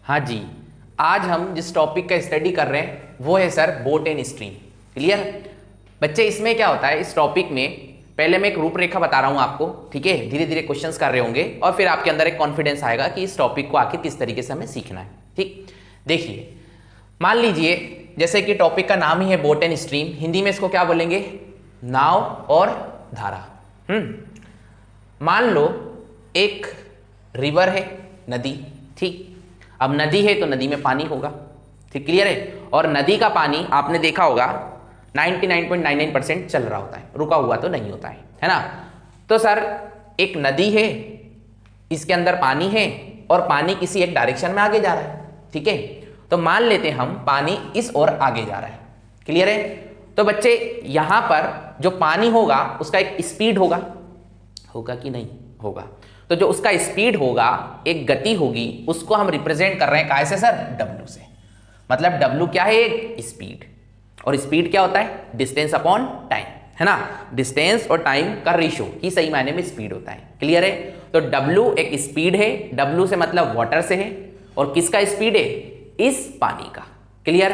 हाँ जी, आज हम जिस टॉपिक का स्टडी कर रहे हैं वो है sir boat and stream. Clear बच्चे? इसमें क्या होता है, इस टॉपिक में पहले मैं एक रूपरेखा बता रहा हूँ आपको, ठीक है। धीरे धीरे क्वेश्चंस कर रहे होंगे और फिर आपके अंदर एक कॉन्फिडेंस आएगा कि इस टॉपिक को आखिर किस तरीके से हमें सीखना है। ठीक, देखिए मान लीजिए जैसे कि टॉपिक का नाम ही है बोट एंड स्ट्रीम, हिंदी में इसको क्या बोलेंगे, नाव और धारा। मान लो एक रिवर है, नदी, ठीक। अब नदी है तो नदी में पानी होगा, ठीक, क्लियर है। और नदी का पानी आपने देखा होगा 99.99% चल रहा होता है, रुका हुआ तो नहीं होता है ना। तो सर एक नदी है, इसके अंदर पानी है और पानी किसी एक डायरेक्शन में आगे जा रहा है, ठीक है। तो मान लेते हैं हम पानी इस ओर आगे जा रहा है, क्लियर है। तो बच्चे यहां पर जो पानी होगा उसका एक स्पीड होगा कि नहीं होगा। तो जो उसका स्पीड होगा, एक गति होगी, उसको हम रिप्रेजेंट कर रहे हैं कैसे सर, W से। मतलब W क्या है, एक स्पीड, और स्पीड क्या होता है, डिस्टेंस अपॉन टाइम, है ना। डिस्टेंस और टाइम का रेशियो ही सही मायने में स्पीड होता है, क्लियर है। तो W एक स्पीड है, W से मतलब वाटर से है, और किसका स्पीड है, इस पानी का, क्लियर।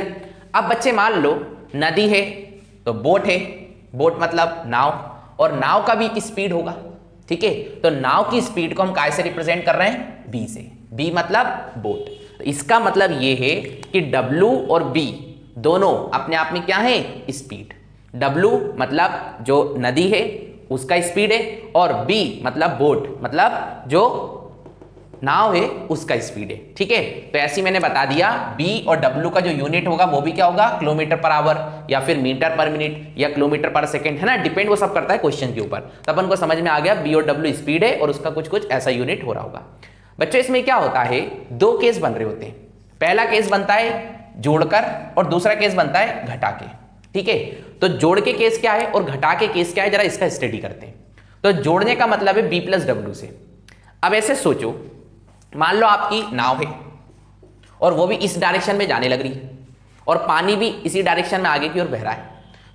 अब बच्चे मान लो नदी है तो बोट है, बोट मतलब नाव, और नाव का भी एक स्पीड होगा, ठीक है। तो नाव की स्पीड को हम कैसे रिप्रेजेंट कर रहे हैं, B से। B मतलब बोट। तो इसका मतलब ये है कि W और B दोनों अपने आप में क्या है, स्पीड। W मतलब जो नदी है उसका स्पीड है, और B मतलब बोट मतलब जो नाव है उसका स्पीड है, ठीक है। तो ऐसे मैंने बता दिया, B और W का जो यूनिट होगा वो भी क्या होगा, किलोमीटर पर आवर या फिर मीटर पर मिनट या किलोमीटर पर सेकंड, है ना। डिपेंड वो सब करता है क्वेश्चन के ऊपर। तो अपन को समझ में आ गया B और W स्पीड है और उसका कुछ कुछ ऐसा यूनिट हो रहा होगा। बच्चों इसमें क्या होता है, दो केस बन रहे होते हैं। पहला केस बनता है जोड़कर और दूसरा केस बनता है घटा के, ठीक है। तो जोड़ के केस क्या है और घटा के केस क्या है, जरा इसका स्टडी करते हैं। तो जोड़ने का मतलब है B + W से। अब ऐसे सोचो, मान लो आपकी नाव है और वो भी इस डायरेक्शन में जाने लग रही है और पानी भी इसी डायरेक्शन में आगे की ओर बह रहा है।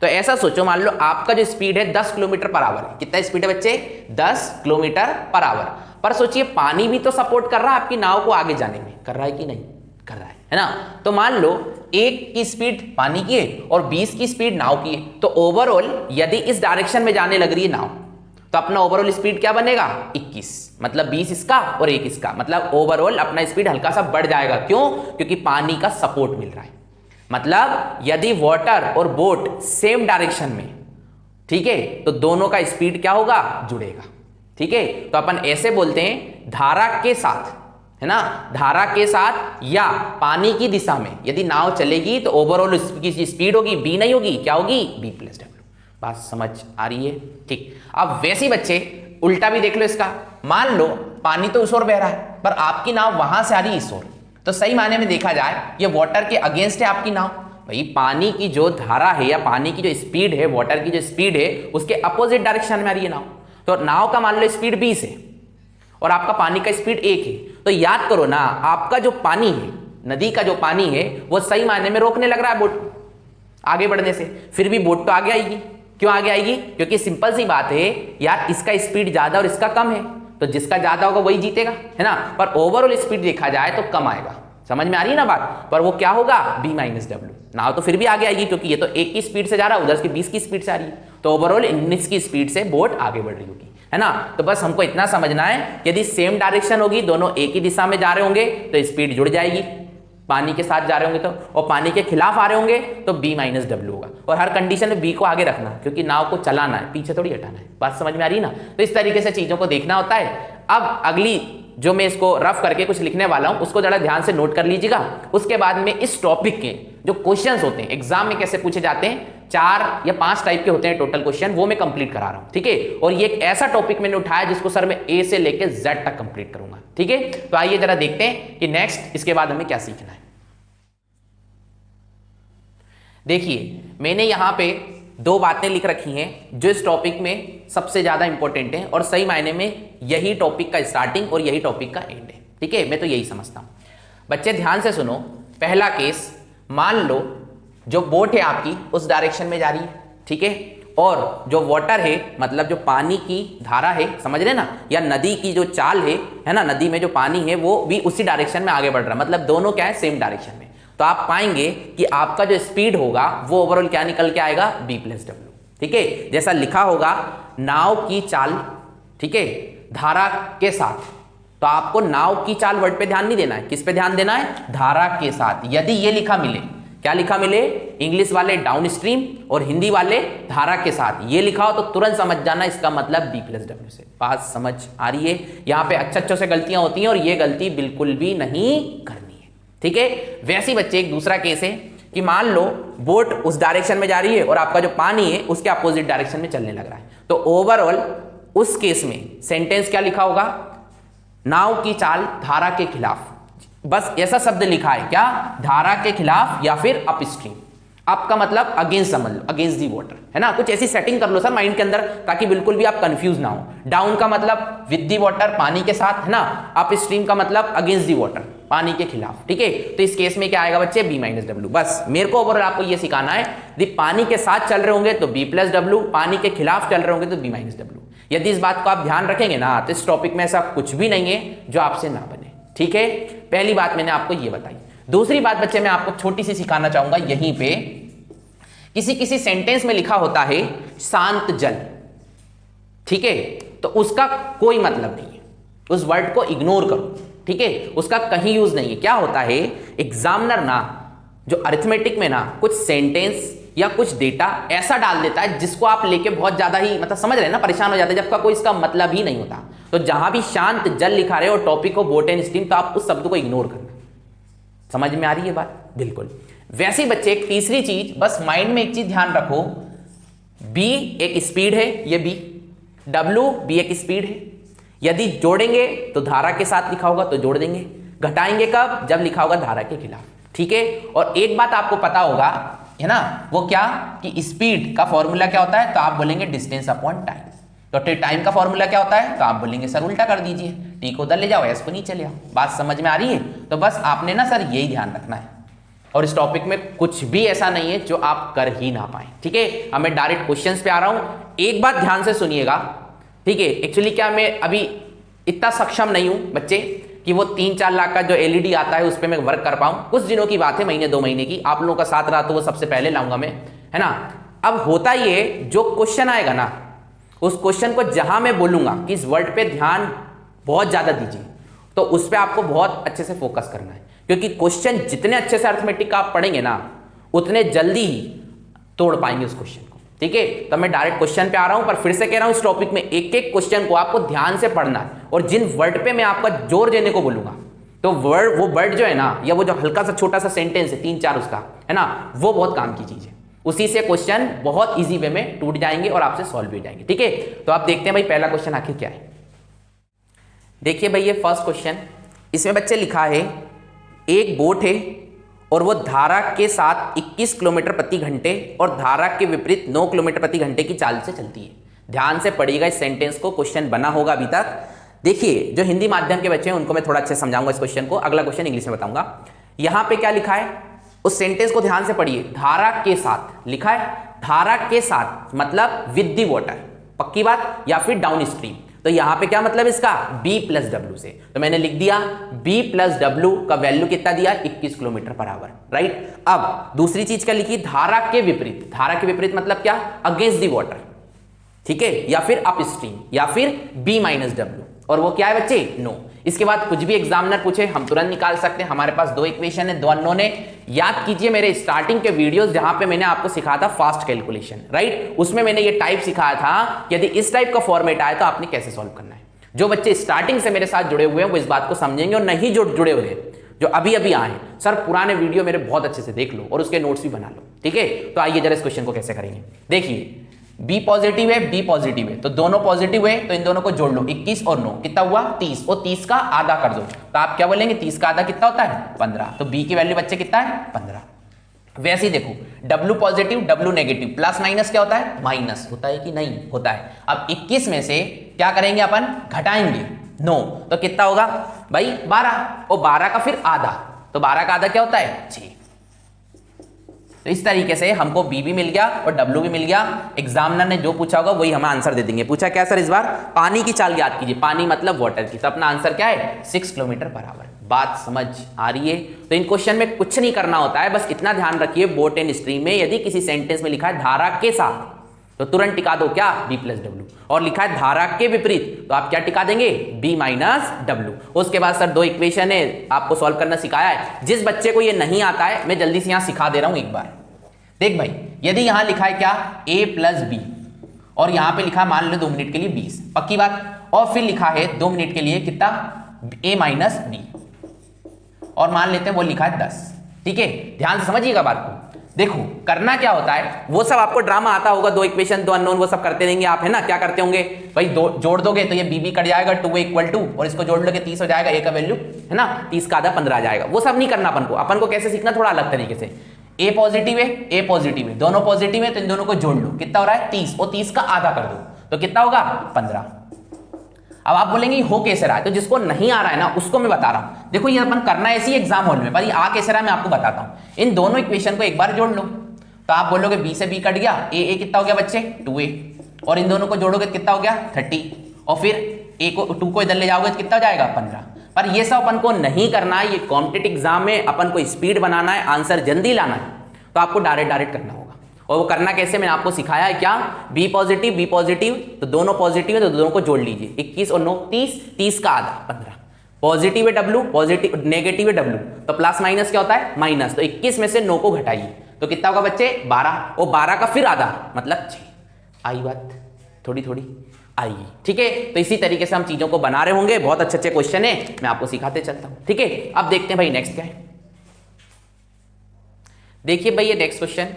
तो ऐसा सोचो, मान लो आपका जो स्पीड है 10 किलोमीटर पर आवर है। कितना स्पीड है बच्चे, 10 किलोमीटर पर आवर। पर सोचिए पानी भी तो सपोर्ट कर रहा है आपकी नाव को आगे जाने में, कर रहा है कि नहीं कर रहा है ना। तो मान लो 1 की स्पीड पानी की है और 20 की स्पीड नाव की है। तो ओवरऑल यदि इस डायरेक्शन में जाने लग रही है नाव, तो अपना ओवरऑल स्पीड क्या बनेगा, 21। मतलब 20 इसका और 1 इसका, मतलब ओवरऑल अपना स्पीड हल्का सा बढ़ जाएगा। क्यों, क्योंकि पानी का सपोर्ट मिल रहा है। मतलब यदि वाटर और बोट सेम डायरेक्शन में, ठीक है, तो दोनों का स्पीड क्या होगा, जुड़ेगा, ठीक है। तो अपन ऐसे बोलते हैं धारा के साथ, है ना, धारा के साथ या पानी की दिशा में यदि नाव चलेगी तो ओवरऑल इसकी स्पीड होगी B नहीं होगी, क्या होगी, B + W। बात समझ आ रही है, ठीक। अब वैसे ही बच्चे उल्टा भी देख लो इसका। मान लो पानी तो उस ओर बह रहा है पर आपकी नाव वहां से आ रही है इस ओर। तो सही मायने में देखा जाए ये वाटर के अगेंस्ट है आपकी नाव। भाई पानी की जो धारा है या पानी की जो स्पीड है, वाटर की जो स्पीड है, उसके अपोजिट डायरेक्शन में आ रही है नाव। तो नाव का मान लो स्पीड 20 है और आपका पानी का स्पीड 1 है। तो याद करो ना, आपका जो पानी है, नदी का जो पानी है, वो सही मायने में रोकने लग रहा है बोट आगे बढ़ने से। फिर भी बोट तो आगे आएगी। क्यों आगे आएगी, क्योंकि सिंपल सी बात है यार, इसका स्पीड ज्यादा और इसका कम है, तो जिसका ज्यादा होगा वही जीतेगा, है ना। पर ओवरऑल स्पीड देखा जाए तो कम आएगा। समझ में आ रही है ना बात। पर वो क्या होगा, B - W। नाव तो फिर भी आगे आएगी क्योंकि ये तो 1 की स्पीड से जा रहा है, उधर की 20 की स्पीड से आ रही है। तो ओवरऑल 19 की स्पीड से बोट आगे बढ़ रही होगी, है ना। तो बस हमको इतना समझना है, यदि सेम डायरेक्शन होगी, दोनों एक ही दिशा में जा रहे होंगे तो स्पीड जुड़ जाएगी। पानी के साथ जा रहे होंगे तो, और पानी के खिलाफ आ रहे होंगे तो B - W होगा। और हर कंडीशन में B को आगे रखना, क्योंकि नाव को चलाना है, पीछे थोड़ी हटाना है। बात समझ में आ रही ना। तो इस तरीके से चीजों को देखना होता है। अब अगली जो मैं इसको रफ करके कुछ लिखने वाला हूं उसको जरा ध्यान से नोट कर लीजिएगा। उसके बाद में इस टॉपिक के जो क्वेश्चंस होते हैं एग्जाम में कैसे पूछे जाते हैं, 4 या 5 टाइप के होते हैं टोटल क्वेश्चन, वो मैं कंप्लीट करा रहा हूं, ठीक है। और ये एक ऐसा टॉपिक मैंने उठाया जिसको सर मैं A से लेकर Z तक कंप्लीट करूंगा, ठीक है। तो आइए जरा देखते हैं कि नेक्स्ट इसके बाद हमें क्या सीखना है। देखिए मैंने यहां पे 2 बातें लिख रखी हैं जो इस टॉपिक में सबसे ज्यादा इंपॉर्टेंट है, और सही मायने में यही टॉपिक का स्टार्टिंग और यही टॉपिक का एंड है, ठीक है। मैं तो यही समझता हूं। बच्चे ध्यान से सुनो। पहला केस, मान लो जो बोट है आपकी उस डायरेक्शन में जा रही है, ठीक है, और जो वाटर है मतलब जो पानी की धारा है, समझ रहे ना, या नदी की जो चाल है ना, नदी में जो पानी है वो भी उसी डायरेक्शन में आगे बढ़ रहा है, मतलब दोनों क्या है, सेम डायरेक्शन में। तो आप पाएंगे कि आपका जो स्पीड होगा वो ओवरऑल क्या निकल के आएगा, b + w। ठीक है, जैसा लिखा होगा नाव की चाल, ठीक है, धारा के साथ, तो आपको नाव की चाल वर्ड पे ध्यान नहीं देना है, किस पे ध्यान देना है, धारा के साथ। यदि ये लिखा मिले, क्या लिखा मिले, इंग्लिश वाले डाउन स्ट्रीम और हिंदी वाले धारा के साथ, ये लिखा हो तो तुरंत समझ जाना इसका मतलब b + w से। बात समझ आ रही है? यहां पे अच्छे से गलतियां होती हैं और ये गलती बिल्कुल भी नहीं करनी है। ठीक है, वैसे ही बच्चे एक दूसरा केस है कि मान लो बोट उस डायरेक्शन में जा रही है और आपका जो पानी है उसके अपोजिट डायरेक्शन में चलने लग रहा है, तो ओवरऑल उस केस में सेंटेंस क्या लिखा होगा, नाव की चाल धारा के खिलाफ, बस ऐसा शब्द लिखा है, क्या, धारा के खिलाफ या फिर अपस्ट्रीम। अप का मतलब अगेंस्ट समझ लो, अगेंस्ट दी वाटर, है ना, कुछ ऐसी सेटिंग कर लो सर माइंड के अंदर ताकि बिल्कुल भी आप कंफ्यूज ना हो। डाउन का मतलब विद दी वाटर, पानी के साथ, है ना, अप स्ट्रीम का मतलब अगेंस्ट दी वाटर, पानी के खिलाफ। ठीक है, तो इस केस में क्या आएगा बच्चे, b - w। बस मेरे को ओवरऑल आपको ये सिखाना है, यदि पानी के साथ चल रहे होंगे तो b + w, पानी के खिलाफ चल रहे होंगे तो b - w। यदि इस बात को आप ध्यान रखेंगे ना तो इस टॉपिक में ऐसा कुछ भी नहीं है जो आपसे ना बने। ठीक है, पहली बात मैंने आपको ये बताई। दूसरी बात बच्चे मैं आपको छोटी सी सिखाना चाहूंगा, यहीं पे किसी सेंटेंस में लिखा होता है शांत जल, ठीक है, तो उसका कोई मतलब नहीं है, उस वर्ड को इग्नोर करो। ठीक है, उसका कहीं यूज नहीं है। क्या होता है, एग्जामिनर ना जो अरिथमेटिक में ना कुछ सेंटेंस या कुछ डेटा ऐसा डाल देता है जिसको आप लेके बहुत ज्यादा ही मतलब समझ रहे हैं ना, परेशान हो जाते हैं, जबकि कोई इसका मतलब ही नहीं होता। तो जहां भी शांत जल लिखा रहे और टॉपिक हो बोट एंड स्ट्रीम, तो आप उस शब्द को इग्नोर करना। समझ में आ रही है बात? बिल्कुल। वैसे ही बच्चे एक तीसरी चीज, बस माइंड में एक चीज ध्यान रखो, b एक स्पीड है, ये b, w भी एक स्पीड है। यदि जोड़ेंगे तो धारा के साथ लिखा होगा तो जोड़ देंगे, घटाएंगे कब, जब लिखा होगा धारा के खिलाफ। ठीक है, और एक बात आपको पता होगा, है ना, वो क्या, कि स्पीड का फॉर्मूला क्या होता है, तो आप बोलेंगे डिस्टेंस अपॉन टाइम। तो टाइम का फॉर्मूला क्या होता है, तो आप बोलेंगे सर उल्टा कर दीजिए, टी को उधर ले जाओ, एस को नीचे ले आओ। बात समझ में आ रही है? तो बस आपने ना सर यही ध्यान रखना है, और इस टॉपिक में कुछ भी ऐसा नहीं है जो आप कर ही ना पाए। ठीक है, अब मैं डायरेक्ट क्वेश्चंस पे आ रहा हूं, एक बात ध्यान से सुनिएगा। ठीक है, एक्चुअली क्या मैं अभी इतना सक्षम नहीं हूं बच्चे कि वो 3-4 लाख का जो एलईडी आता है उस पर मैं वर्क कर पाऊं। कुछ दिनों की बात है, महीने 2 महीने की, आप लोगों का साथ रहा तो वो सबसे पहले लाऊंगा मैं, है ना। अब होता ये, जो क्वेश्चन आएगा ना, उस क्वेश्चन को जहां मैं बोलूंगा कि इस वर्ड पे ध्यान बहुत ज्यादा दीजिए, तो उस पर आपको बहुत अच्छे से फोकस करना है, क्योंकि क्वेश्चन जितने अच्छे से अर्थमेटिक का आप पढ़ेंगे ना, उतने जल्दी ही तोड़ पाएंगे उस क्वेश्चन को। ठीक है, तो मैं डायरेक्ट क्वेश्चन पे आ रहा हूं, पर फिर से कह रहा हूं, इस टॉपिक में एक एक क्वेश्चन को आपको ध्यान से पढ़ना है, और जिन वर्ड पे मैं आपका जोर देने को बोलूंगा, तो वो वर्ड जो है ना, या वो जो हल्का सा छोटा सा सेंटेंस है 3-4 उसका, है ना, वो बहुत काम की चीज है। उसी से क्वेश्चन बहुत इजी वे में टूट जाएंगे और आपसे सॉल्व भी हो जाएंगे। ठीक है, तो आप देखते हैं भाई पहला क्वेश्चन आखिर क्या है। देखिए भाई ये फर्स्ट क्वेश्चन, इसमें बच्चे लिखा है एक बोट है और वो धारा के साथ 21 किलोमीटर प्रति घंटे और धारा के विपरीत 9 किलोमीटर प्रति घंटे की चाल से चलती है। ध्यान से पढ़िएगा इस सेंटेंस को, क्वेश्चन बना होगा अभी तक। देखिए जो हिंदी माध्यम के बच्चे हैं उनको मैं थोड़ा अच्छे समझाऊंगा इस क्वेश्चन को, अगला क्वेश्चन इंग्लिश में बताऊंगा। यहां पे क्या लिखा है, उस सेंटेंस को ध्यान से पढ़िए। धारा के साथ लिखा है, धारा के साथ मतलब विद दी वाटर, पक्की बात, या फिर डाउन स्ट्रीम। तो यहां पे क्या मतलब इसका, b + w से, तो मैंने लिख दिया b + w का वैल्यू कितना दिया, 21 किलोमीटर पर आवर, राइट। अब दूसरी चीज क्या लिखी, धारा के विपरीत। धारा के विपरीत मतलब क्या, अगेंस्ट दी वाटर, ठीक है, या फिर अप स्ट्रीम, या फिर b - w, और वो क्या है बच्चे, नो। इसके बाद कुछ भी एग्जामिनर पूछे हम तुरंत निकाल सकते हैं। हमारे पास 2 इक्वेशन है, 2 अननोन है। याद कीजिए मेरे स्टार्टिंग के वीडियोस जहां पे मैंने आपको सिखाया था फास्ट कैलकुलेशन, राइट, उसमें मैंने ये टाइप सिखाया था कि यदि इस टाइप का फॉर्मेट आए तो आपने कैसे सॉल्व करना है। जो बच्चे स्टार्टिंग से मेरे साथ जुड़े हुए हैं वो इस बात को समझेंगे, और नहीं जो जुड़े हुए हैं, जो अभी अभी आए, सर पुराने वीडियो मेरे बहुत अच्छे से देख लो और उसके नोट्स भी बना लो। ठीक है, तो आइए जरा इस क्वेश्चन को कैसे करेंगे। देखिए b पॉजिटिव है, b पॉजिटिव है, तो दोनों पॉजिटिव है, तो इन दोनों को जोड़ लो, 21 और 9 कितना हुआ, 30, और 30 का आधा कर दो, तो आप क्या बोलेंगे, 30 का आधा कितना होता है, 15। तो b की वैल्यू बच्चे कितना है, 15। वैसे ही देखो w positive, w negative, plus minus क्या होता है, माइनस होता है कि नहीं होता है। अब 21 में से क्या करेंगे अपन, घटाएंगे 9, तो कितना होगा भाई 12, और 12 का फिर आधा, तो 12 का आधा क्या होता है, 6। तो इस तरीके से हमको बी भी मिल गया और डब्ल्यू भी मिल गया। एग्जामिनर ने जो पूछा होगा वही हमें आंसर दे देंगे। पूछा क्या सर इस बार, पानी की चाल ज्ञात कीजिए, पानी मतलब वाटर की, तो अपना आंसर क्या है 6 किलोमीटर पर आवर। बात समझ आ रही है? तो इन क्वेश्चन में कुछ नहीं करना होता है, बस इतना ध्यान रखिए बोट एंड स्ट्रीम में यदि किसी सेंटेंस में लिखा है धारा के साथ तो तुरंत टिका दो क्या b प्लस डब्ल्यू, और लिखा है धारा के विपरीत तो आप क्या टिका देंगे b माइनस डब्ल्यू। उसके बाद सर 2 इक्वेशन है आपको सॉल्व करना सिखाया है। जिस बच्चे को ये नहीं आता है मैं जल्दी से यहां सिखा दे रहा हूं एक बार। देख भाई, यदि यहां लिखा है क्या a प्लस बी और यहां पे लिखा मान लो 2 मिनट के लिए 20, पक्की बात, और फिर लिखा है 2 मिनट के लिए कितना a माइनस बी और मान लेते हैं वो लिखा है 10। ठीक है, ध्यान से समझिएगा बात को। देखो करना क्या होता है, वो सब आपको ड्रामा आता होगा, 2 इक्वेशन 2 अननोन वो सब करते रहेंगे आप, है ना। क्या करते होंगे भाई, जोड़ दोगे तो ये बी कट जाएगा 2 इक्वल टू, और इसको जोड़ लोगे 30 हो जाएगा, ए का वैल्यू है ना 30 का आधा 15 आ जाएगा। वो सब नहीं करना अपन को कैसे सीखना थोड़ा अलग तरीके से। ए पॉजिटिव है, दोनों पॉजिटिव है तो इन दोनों को जोड़ लो, कितना हो रहा है 30, और 30 का आधा कर दो तो कितना होगा 15। अब आप बोलेंगे हो कैसे रहा है, तो जिसको नहीं आ रहा है ना उसको मैं बता रहा हूं। देखो ये अपन करना है ऐसी एग्जाम हॉल में, पर ये आ कैसे रहा है मैं आपको बताता हूं। इन दोनों इक्वेशन को एक बार जोड़ लो तो आप बोलोगे b से b कट गया, a कितना हो गया बच्चे 2a, और इन दोनों को जोड़ोगे कितना हो गया 30, और फिर a को 2 को इधर ले जाओगे तो कितना हो जाएगा 15। पर ये सब अपन को नहीं करना है, ये कॉम्पिटिटिव एग्जाम में अपन को स्पीड बनाना है, आंसर जल्दी लाना है, तो आपको डायरेक्ट करना होगा। और वो करना कैसे मैंने आपको सिखाया है क्या, b पॉजिटिव तो दोनों पॉजिटिव है तो दोनों को जोड़ लीजिए, 21 और 9 30, 30 का आधा 15। पॉजिटिव है w, पॉजिटिव नेगेटिव है w तो प्लस माइनस क्या होता है माइनस, तो 21 में से 9 को घटाइए तो कितना होगा बच्चे 12, और 12 का फिर आधा मतलब 6। आई बात थोड़ी आएगी। ठीक है, तो इसी तरीके से हम चीजों को बना रहे होंगे। बहुत अच्छे क्वेश्चन है, मैं आपको सिखाते चलता हूं। ठीक है, अब देखते हैं भाई नेक्स्ट क्या है। देखिए भाई ये नेक्स्ट क्वेश्चन,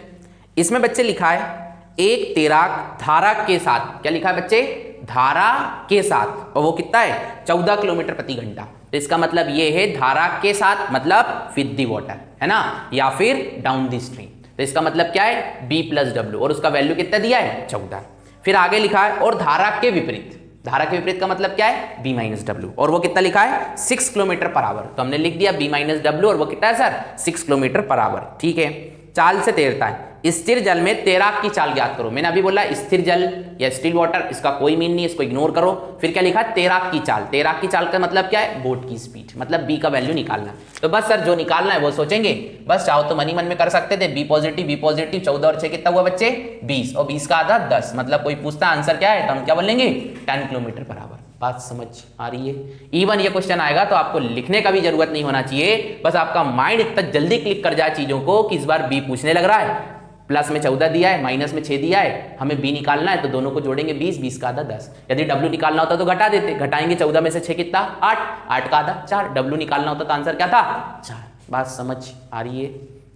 इसमें बच्चे लिखा है एक तैराक धारा के साथ, क्या लिखा है बच्चे धारा के साथ, और वो कितना है 14 किलोमीटर प्रति घंटा। तो इसका मतलब ये है धारा के साथ मतलब विद द वाटर, है ना, या फिर डाउन द स्ट्रीम। तो इसका मतलब क्या है b प्लस डब्ल्यू, और उसका वैल्यू कितना दिया है 14। फिर आगे लिखा है और धारा के विपरीत, धारा के विपरीत का मतलब क्या है b माइनस डब्ल्यू, और वो कितना लिखा है 6 किलोमीटर पर आवर। तो हमने लिख दिया b माइनस डब्ल्यू और वो कितना है सर 6 किलोमीटर पर आवर। ठीक है, चाल से तैरता है, स्थिर जल में तैराक की चाल ज्ञात करो। मैंने अभी बोला स्थिर जल या स्टिल वाटर, इसका कोई मीन नहीं, इसको इग्नोर करो। फिर क्या लिखा है तैराक की चाल, तैराक की चाल का मतलब क्या है बोट की स्पीड, मतलब b का वैल्यू निकालना। तो बस सर जो निकालना है वो सोचेंगे, बस चाहो तो मनी मन में कर सकते थे। b पॉजिटिव 14 और 6 कितना हुआ बच्चे 20, और 20 का आधा 10, मतलब कोई पूछता आंसर क्या है तो हम क्या बोलेंगे 10 किलोमीटर पर आवर। बात समझ आ रही है? इवन ये क्वेश्चन आएगा तो आपको लिखने का भी जरूरत नहीं होना चाहिए, बस आपका माइंड इतना जल्दी क्लिक कर जाए चीजों को कि इस बार b पूछने लग रहा है, प्लस में 14 दिया है, माइनस में 6 दिया है, हमें b निकालना है तो दोनों को जोड़ेंगे 20, 20 का आधा 10। यदि w निकालना होता तो घटा देते, घटाएंगे 14 में से 6 कितना 8, 8 का आधा 4, w निकालना होता तो आंसर क्या था 4। बात समझ आ रही है?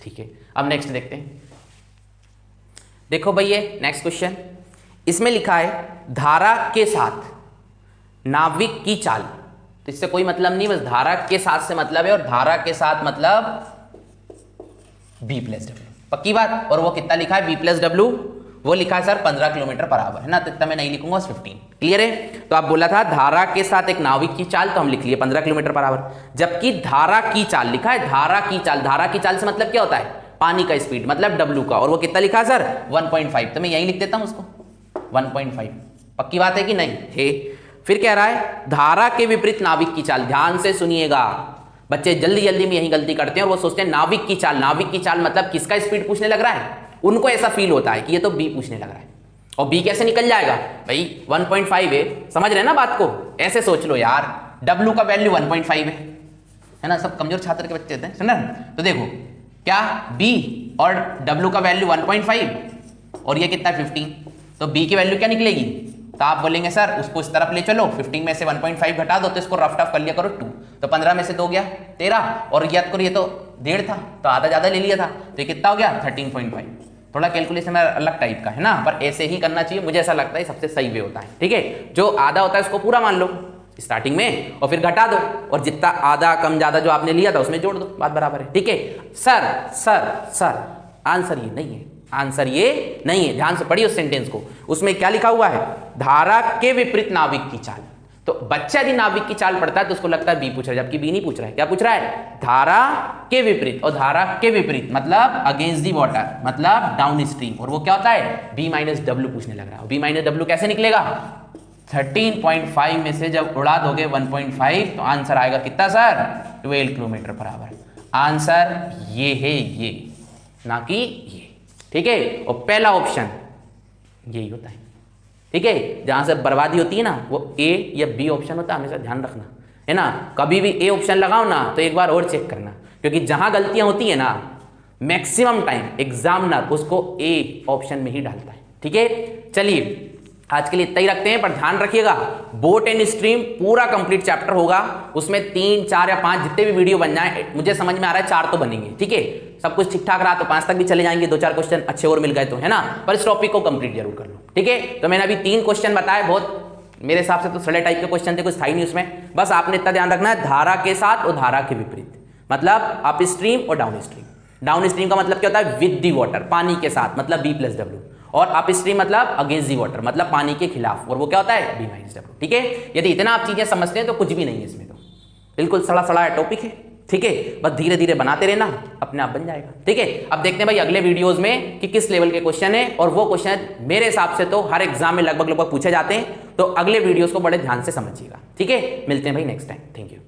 ठीक है, अब नेक्स्ट देखते हैं। देखो भाई ये नेक्स्ट क्वेश्चन, इसमें लिखा है धारा के साथ नाविक की चाल। तो इससे कोई मतलब नहीं, बस धारा के साथ से मतलब है, और धारा के साथ मतलब b प्लस डब्ल्यू, पक्की बात। और वो कितना लिखा है b प्लस डब्ल्यू, वो लिखा है सर 15 किलोमीटर पर आवर, है ना, तो इतना मैं नहीं लिखूंगा, 15। क्लियर है? तो आप बोला था धारा के साथ एक नाविक की चाल, तो हम लिख लिए 15 किलोमीटर पर आवर। जबकि धारा की चाल लिखा है, धारा की चाल, धारा की चाल से मतलब क्या होता है पानी का स्पीड, मतलब w का, और वो कितना लिखा है सर 1.5, तो मैं यही लिख देता हूं उसको 1.5। पक्की बात है कि नहीं है? फिर कह रहा है धारा के विपरीत नाविक की चाल। ध्यान से सुनिएगा बच्चे, जल्दी में यही गलती करते हैं और वो सोचते हैं नाविक की चाल, नाविक की चाल मतलब किसका स्पीड पूछने लग रहा है, उनको ऐसा फील होता है कि ये तो b पूछने लग रहा है, और b कैसे निकल जाएगा भाई 1.5 है, समझ रहे ना बात को? ऐसे सोच लो यार, w का वैल्यू 1.5 है ना, सब कमजोर छात्र के बच्चे होते हैं, समझ? तो देखो क्या b और w का वैल्यू 1.5 और ये कितना 15, तो b की वैल्यू क्या निकलेगी? तो आप बोलेंगे सर उसको इस तरफ ले चलो, 15 में से 1.5 घटा दो तो इसको रफ टफ कर लिया करो 2, तो 15 में से 2 गया 13, और याद करो ये तो 1.5 था तो आधा ज़्यादा ले लिया था, तो ये कितना हो गया 13.5। थोड़ा कैलकुलेशन अलग टाइप का है ना, पर ऐसे ही करना चाहिए, मुझे ऐसा लगता है सबसे सही वे होता है। ठीक है, जो आधा होता है उसको पूरा मान लो स्टार्टिंग में और फिर घटा दो, और जितना आधा कम ज़्यादा जो आपने लिया था उसमें जोड़ दो, बात बराबर है। ठीक है सर आंसर ये नहीं है, आंसर ये नहीं है, ध्यान से पढ़िए उस सेंटेंस को। उसमें क्या लिखा हुआ है धारा के विपरीत नाविक की चाल, तो बच्चा यदि नाविक की चाल पढ़ता है तो उसको लगता है बी पूछ रहा है, जबकि बी नहीं पूछ रहा है। क्या पूछ रहा है? धारा के विपरीत, और धारा के विपरीत मतलब अगेंस्ट दी वाटर, मतलब डाउन स्ट्रीम। और वो क्या होता है? बी माइनस डब्ल्यू पूछने लग रहा है। बी माइनस डब्ल्यू कैसे निकलेगा? 13.5 में से जब उड़ा दोगे 1.5 तो आंसर आएगा कितना sir? 12 kilometre per hour. Answer ये है, ये ना कि ये। ठीक है, और पहला ऑप्शन यही होता है। ठीक है, जहां से बर्बादी होती है ना वो ए या बी ऑप्शन होता है, हमेशा ध्यान रखना है ना। कभी भी ए ऑप्शन लगाओ ना तो एक बार और चेक करना, क्योंकि जहां गलतियां होती है ना मैक्सिमम टाइम एग्जामिनर उसको ए ऑप्शन में ही डालता है। ठीक है, चलिए आज के लिए इतना ही रखते हैं, पर ध्यान रखिएगा बोट एंड स्ट्रीम पूरा कंप्लीट चैप्टर होगा, उसमें 3, 4 या 5 जितने भी वीडियो बन जाए, मुझे समझ में आ रहा है 4 तो बनेंगे। ठीक है, सब कुछ ठीक ठाक रहा तो 5 तक भी चले जाएंगे, 2-4 क्वेश्चन अच्छे और मिल गए तो, है ना। पर इस टॉपिक को कंप्लीट जरूर कर लो। ठीक है, तो मैंने अभी 3 क्वेश्चन बताए, बहुत मेरे हिसाब से तो सड़े टाइप के क्वेश्चन थे, कुछ था ही नहीं उसमें। बस आपने इतना ध्यान रखना है धारा के साथ और धारा के विपरीत, मतलब अप स्ट्रीम और डाउन स्ट्रीम। डाउन स्ट्रीम का मतलब क्या होता है? विद दी वाटर, पानी के साथ, मतलब बी प्लस डब्ल्यू। और अप स्ट्रीम मतलब अगेंस्ट दी वाटर, मतलब पानी के खिलाफ, और वो क्या होता है? B minus W. ठीक है, यदि इतना आप चीजें समझते हैं तो कुछ भी नहीं है इसमें, तो बिल्कुल सड़ा सड़ा टॉपिक है। ठीक है, बस धीरे धीरे बनाते रहना, अपने आप बन जाएगा। ठीक है, अब देखते हैं भाई अगले वीडियोस में कि किस लेवल के क्वेश्चन है, और वो क्वेश्चन मेरे हिसाब से तो हर एग्जाम में लगभग पूछे जाते हैं, तो अगले वीडियोस को बड़े ध्यान से समझिएगा। ठीक है, मिलते हैं भाई नेक्स्ट टाइम। Thank you.